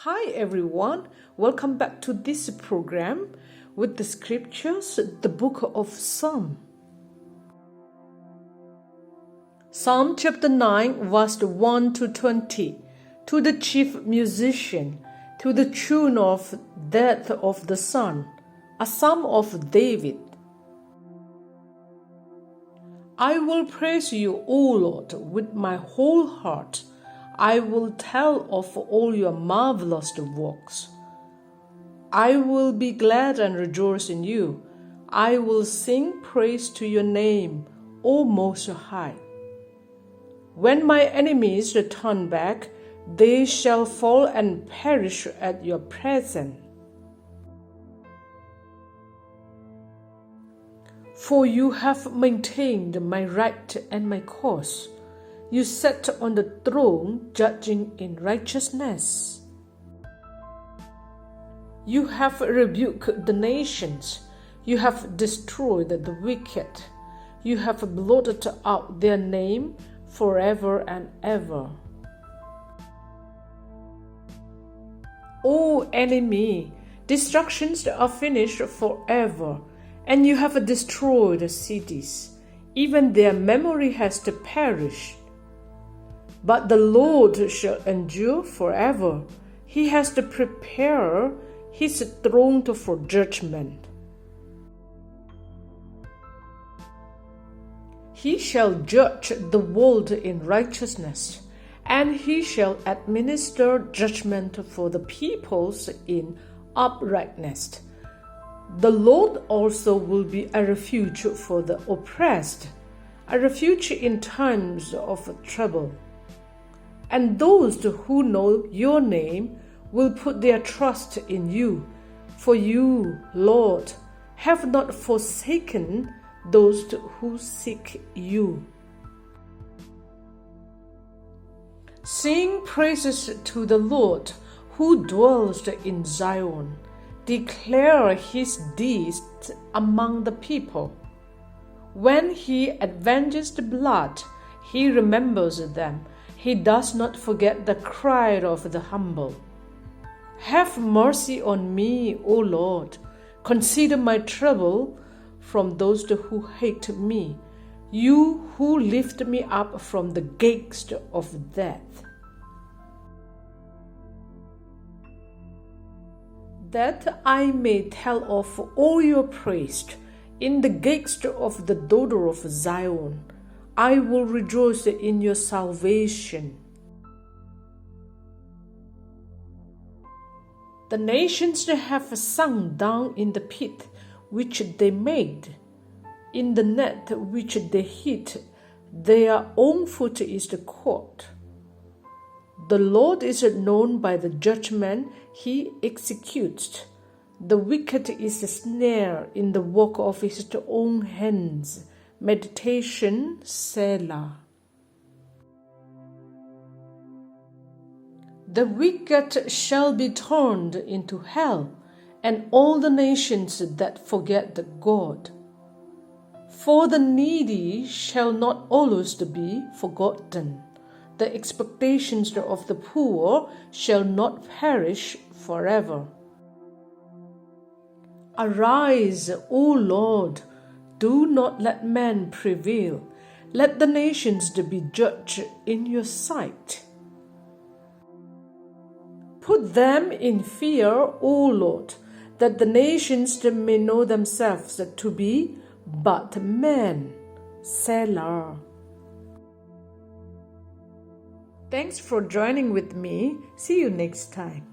Hi everyone, welcome back to this program with the scriptures, the book of Psalm. Psalm chapter 9 verse 1 to 20. To the chief musician, to the tune of Death of the Son, a psalm of David. I will praise you, O Lord, with my whole heart. I will tell of all your marvelous works. I will be glad and rejoice in you. I will sing praise to your name, O Most High. When my enemies return back, they shall fall and perish at your presence. For you have maintained my right and my cause. You sat on the throne, judging in righteousness. You have rebuked the nations. You have destroyed the wicked. You have blotted out their name forever and ever. O enemy, destructions are finished forever, and you have destroyed cities. Even their memory has perished. But the Lord shall endure forever. He has to prepare his throne for judgment. He shall judge the world in righteousness, and he shall administer judgment for the peoples in uprightness. The Lord also will be a refuge for the oppressed, a refuge in times of trouble. And those who know your name will put their trust in you, for you, Lord, have not forsaken those who seek you. Sing praises to the Lord who dwells in Zion. Declare his deeds among the people. When he avenges the blood, he remembers them. He does not forget the cry of the humble. Have mercy on me, O Lord. Consider my trouble from those who hate me, you who lift me up from the gates of death. That I may tell of all your praise in the gates of the daughter of Zion. I will rejoice in your salvation. The nations have sunk down in the pit which they made, in the net which they hid. Their own foot is caught. The Lord is known by the judgment he executes. The wicked is a snare in the work of his own hands. Meditation, Selah. The wicked shall be turned into hell, and all the nations that forget God. For the needy shall not always be forgotten. The expectations of the poor shall not perish forever. Arise, O Lord. Do not let man prevail. Let the nations be judged in your sight. Put them in fear, O Lord, that the nations may know themselves to be but men. Selah. Thanks for joining with me. See you next time.